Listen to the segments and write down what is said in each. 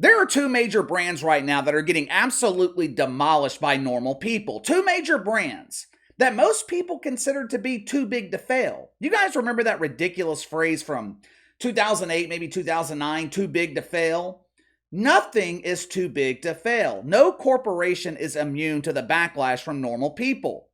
There are two major brands right now that are getting absolutely demolished by normal people. Two major brands that most people consider to be too big to fail. You guys remember that ridiculous phrase from 2008, maybe 2009, too big to fail? Nothing is too big to fail. No corporation is immune to the backlash from normal people.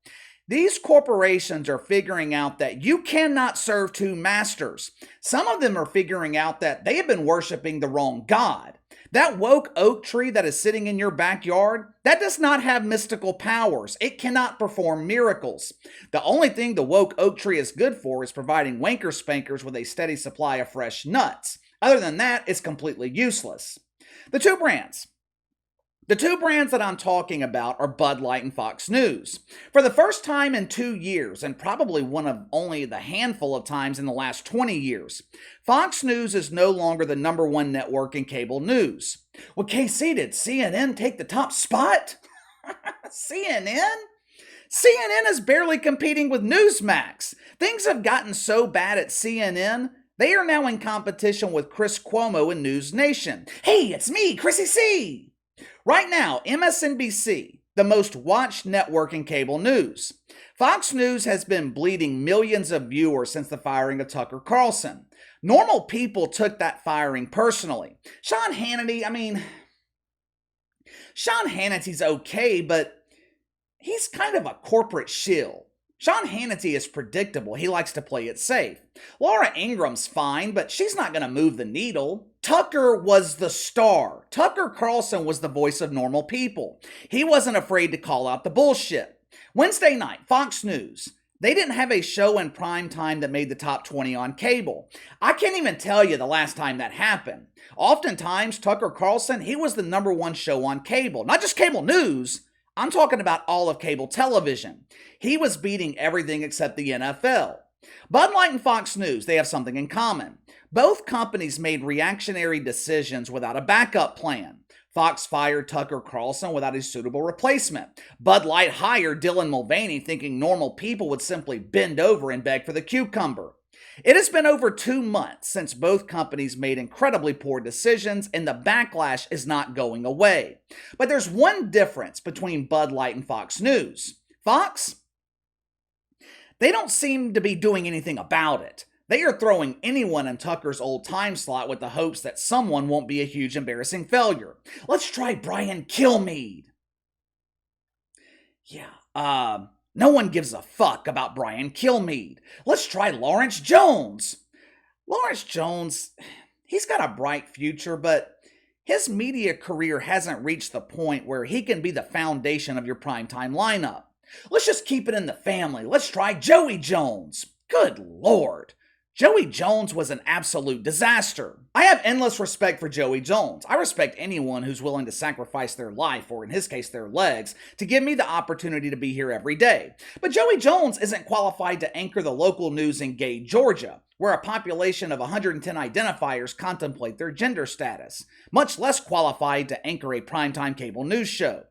These corporations are figuring out that you cannot serve two masters. Some of them are figuring out that they have been worshiping the wrong God. That woke oak tree that is sitting in your backyard, that does not have mystical powers. It cannot perform miracles. The only thing the woke oak tree is good for is providing wanker spankers with a steady supply of fresh nuts. Other than that, it's completely useless. The two brands that I'm talking about are Bud Light and Fox News. For the first time in 2 years, and probably one of only the handful of times in the last 20 years, Fox News is no longer the #1 network in cable news. Well, KC, did CNN take the top spot? CNN? CNN is barely competing with Newsmax. Things have gotten so bad at CNN, they are now in competition with Chris Cuomo and News Nation. Hey, it's me, Chrissy C. Right now, MSNBC, the most watched network in cable news. Fox News has been bleeding millions of viewers since the firing of Tucker Carlson. Normal people took that firing personally. Sean Hannity's okay, but he's kind of a corporate shill. Sean Hannity is predictable. He likes to play it safe. Laura Ingram's fine, but she's not going to move the needle. Tucker was the star. Tucker Carlson was the voice of normal people. He wasn't afraid to call out the bullshit. Wednesday night, Fox News. They didn't have a show in prime time that made the top 20 on cable. I can't even tell you the last time that happened. Oftentimes, Tucker Carlson, he was the #1 show on cable. Not just cable news. I'm talking about all of cable television. He was beating everything except the NFL. Bud Light and Fox News, they have something in common. Both companies made reactionary decisions without a backup plan. Fox fired Tucker Carlson without a suitable replacement. Bud Light hired Dylan Mulvaney thinking normal people would simply bend over and beg for the cucumber. It has been over 2 months since both companies made incredibly poor decisions, and the backlash is not going away. But there's one difference between Bud Light and Fox News. Fox, they don't seem to be doing anything about it. They are throwing anyone in Tucker's old time slot with the hopes that someone won't be a huge embarrassing failure. Let's try Brian Kilmeade. No one gives a fuck about Brian Kilmeade. Let's try Lawrence Jones. Lawrence Jones, he's got a bright future, but his media career hasn't reached the point where he can be the foundation of your primetime lineup. Let's just keep it in the family. Let's try Joey Jones. Good Lord. Joey Jones was an absolute disaster. I have endless respect for Joey Jones. I respect anyone who's willing to sacrifice their life, or in his case their legs, to give me the opportunity to be here every day. But Joey Jones isn't qualified to anchor the local news in Gay, Georgia, where a population of 110 identifiers contemplate their gender status, much less qualified to anchor a primetime cable news show.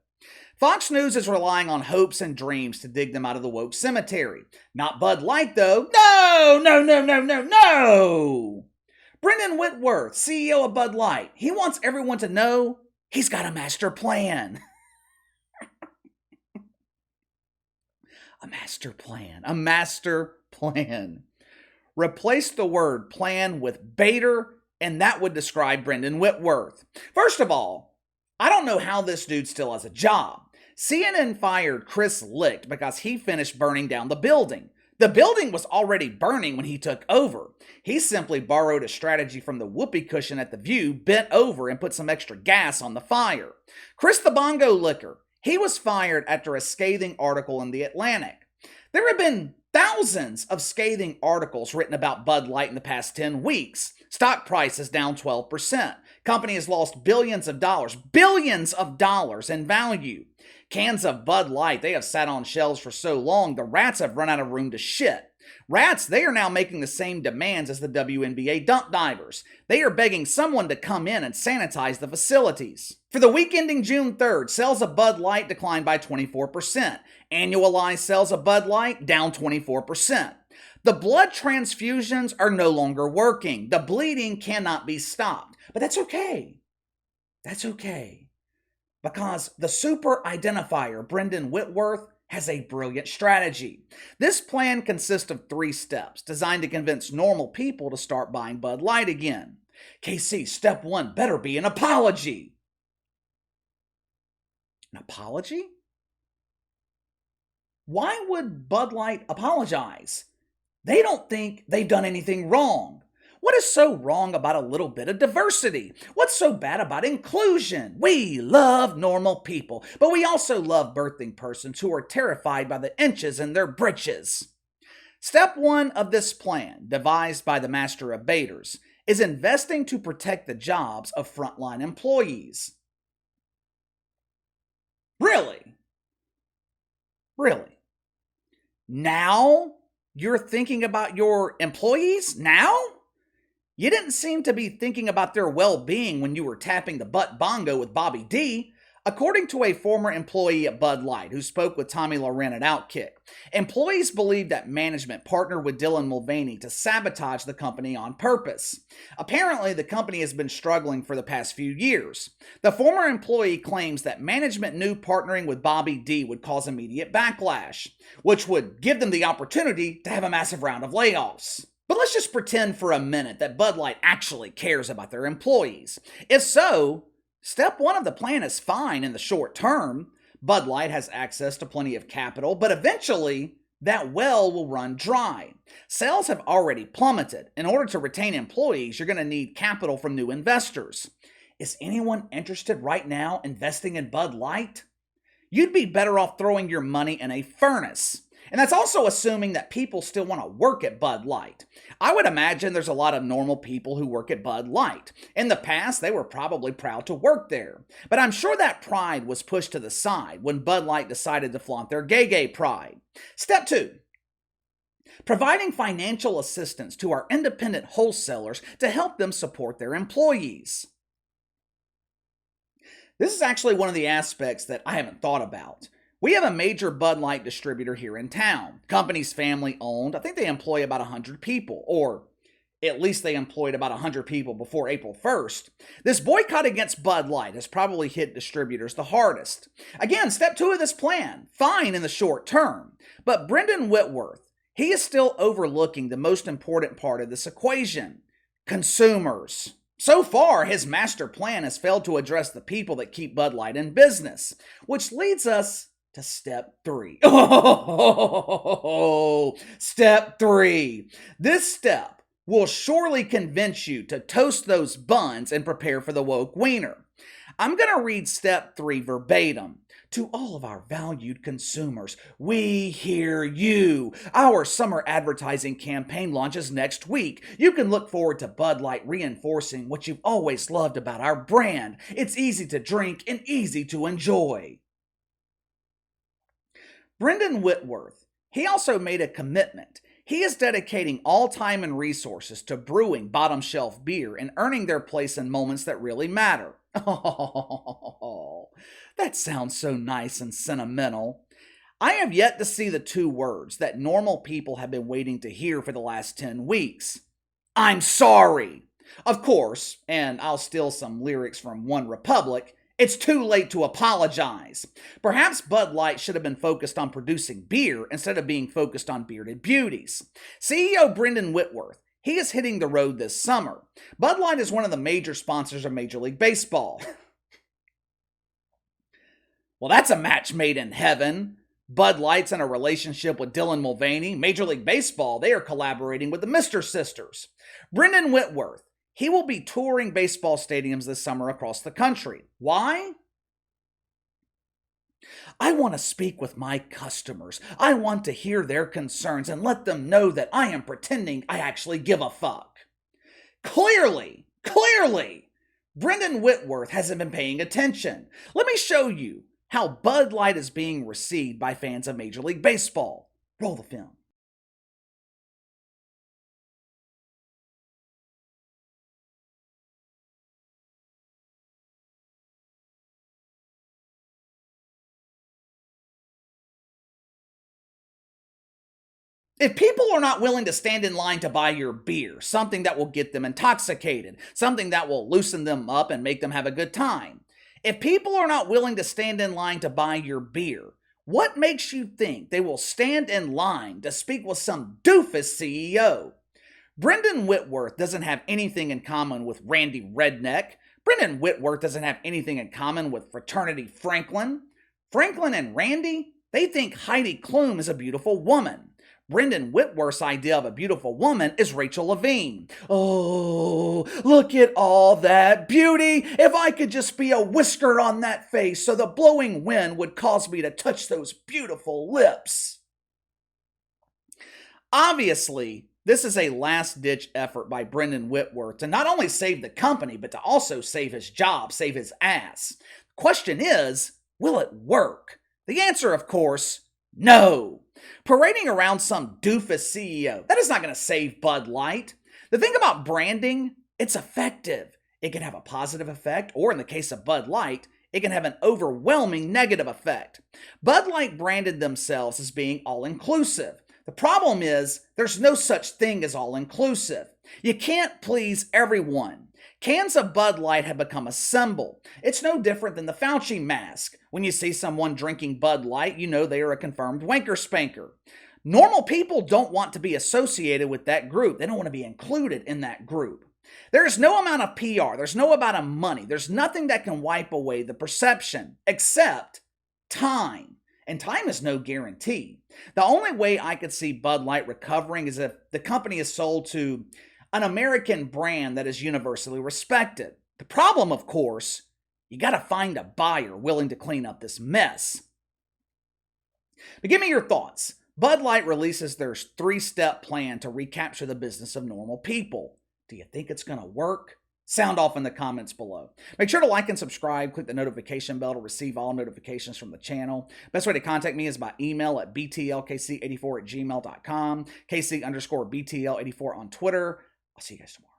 Fox News is relying on hopes and dreams to dig them out of the woke cemetery. Not Bud Light, though. No! Brendan Whitworth, CEO of Bud Light, he wants everyone to know he's got a master plan. A master plan. Replace the word plan with baiter, and that would describe Brendan Whitworth. First of all, I don't know how this dude still has a job. CNN fired Chris Licht because he finished burning down the building. The building was already burning when he took over. He simply borrowed a strategy from the whoopee cushion at the View, bent over, and put some extra gas on the fire. Chris the Bongo Licker, he was fired after a scathing article in The Atlantic. There have been thousands of scathing articles written about Bud Light in the past 10 weeks. Stock price is down 12%. Company has lost billions of dollars in value. Cans of Bud Light, they have sat on shelves for so long, the rats have run out of room to shit. Rats, they are now making the same demands as the WNBA dump divers. They are begging someone to come in and sanitize the facilities. For the week ending June 3rd, sales of Bud Light declined by 24%. Annualized sales of Bud Light down 24%. The blood transfusions are no longer working. The bleeding cannot be stopped. But that's okay. That's okay, because the super identifier, Brendan Whitworth, has a brilliant strategy. This plan consists of 3 steps designed to convince normal people to start buying Bud Light again. KC, step 1 better be an apology. An apology? Why would Bud Light apologize? They don't think they've done anything wrong. What is so wrong about a little bit of diversity? What's so bad about inclusion? We love normal people, but we also love birthing persons who are terrified by the inches in their britches. Step 1 of this plan, devised by the master abaters, is investing to protect the jobs of frontline employees. Really? Really? Now you're thinking about your employees? Now? You didn't seem to be thinking about their well being when you were tapping the butt bongo with Bobby D. According to a former employee at Bud Light who spoke with Tommy Loren at Outkick, employees believe that management partnered with Dylan Mulvaney to sabotage the company on purpose. Apparently, the company has been struggling for the past few years. The former employee claims that management knew partnering with Bobby D would cause immediate backlash, which would give them the opportunity to have a massive round of layoffs. But let's just pretend for a minute that Bud Light actually cares about their employees. If so, step 1 of the plan is fine in the short term. Bud Light has access to plenty of capital, but eventually that well will run dry. Sales have already plummeted. In order to retain employees, you're going to need capital from new investors. Is anyone interested right now investing in Bud Light? You'd be better off throwing your money in a furnace. And that's also assuming that people still want to work at Bud Light. I would imagine there's a lot of normal people who work at Bud Light. In the past, they were probably proud to work there. But I'm sure that pride was pushed to the side when Bud Light decided to flaunt their gay pride. Step 2. Providing financial assistance to our independent wholesalers to help them support their employees. This is actually one of the aspects that I haven't thought about. We have a major Bud Light distributor here in town. Company's family owned. I think they employ about 100 people, or at least they employed about 100 people before April 1st. This boycott against Bud Light has probably hit distributors the hardest. Again, step 2 of this plan, fine in the short term. But Brendan Whitworth, he is still overlooking the most important part of this equation: consumers. So far, his master plan has failed to address the people that keep Bud Light in business, which leads us to step 3. Oh, step 3. This step will surely convince you to toast those buns and prepare for the woke wiener. I'm going to read step 3 verbatim. To all of our valued consumers, we hear you. Our summer advertising campaign launches next week. You can look forward to Bud Light reinforcing what you've always loved about our brand. It's easy to drink and easy to enjoy. Brendan Whitworth, he also made a commitment. He is dedicating all time and resources to brewing bottom shelf beer and earning their place in moments that really matter. Oh, that sounds so nice and sentimental. I have yet to see the 2 words that normal people have been waiting to hear for the last 10 weeks. I'm sorry. Of course, and I'll steal some lyrics from One Republic, it's too late to apologize. Perhaps Bud Light should have been focused on producing beer instead of being focused on bearded beauties. CEO Brendan Whitworth, he is hitting the road this summer. Bud Light is one of the major sponsors of Major League Baseball. Well, that's a match made in heaven. Bud Light's in a relationship with Dylan Mulvaney. Major League Baseball, they are collaborating with the Mister Sisters. Brendan Whitworth, he will be touring baseball stadiums this summer across the country. Why? I want to speak with my customers. I want to hear their concerns and let them know that I am pretending I actually give a fuck. Clearly, Brendan Whitworth hasn't been paying attention. Let me show you how Bud Light is being received by fans of Major League Baseball. Roll the film. If people are not willing to stand in line to buy your beer, something that will get them intoxicated, something that will loosen them up and make them have a good time, if people are not willing to stand in line to buy your beer, what makes you think they will stand in line to speak with some doofus CEO? Brendan Whitworth doesn't have anything in common with Randy Redneck. Brendan Whitworth doesn't have anything in common with Fraternity Franklin. Franklin and Randy, they think Heidi Klum is a beautiful woman. Brendan Whitworth's idea of a beautiful woman is Rachel Levine. Oh, look at all that beauty. If I could just be a whisker on that face so the blowing wind would cause me to touch those beautiful lips. Obviously, this is a last-ditch effort by Brendan Whitworth to not only save the company, but to also save his job, save his ass. The question is, will it work? The answer, of course, no. Parading around some doofus CEO, that is not going to save Bud Light. The thing about branding, it's effective. It can have a positive effect, or in the case of Bud Light, it can have an overwhelming negative effect. Bud Light branded themselves as being all-inclusive. The problem is, there's no such thing as all-inclusive. You can't please everyone. Cans of Bud Light have become a symbol. It's no different than the Fauci mask. When you see someone drinking Bud Light, you know they are a confirmed wanker spanker. Normal people don't want to be associated with that group. They don't want to be included in that group. There's no amount of PR. There's no amount of money. There's nothing that can wipe away the perception except time. And time is no guarantee. The only way I could see Bud Light recovering is if the company is sold to an American brand that is universally respected. The problem, of course, you got to find a buyer willing to clean up this mess. But give me your thoughts. Bud Light releases their 3-step plan to recapture the business of normal people. Do you think it's going to work? Sound off in the comments below. Make sure to like and subscribe. Click the notification bell to receive all notifications from the channel. Best way to contact me is by email at btlkc84@gmail.com, kc_btl84 on Twitter. I'll see you guys tomorrow.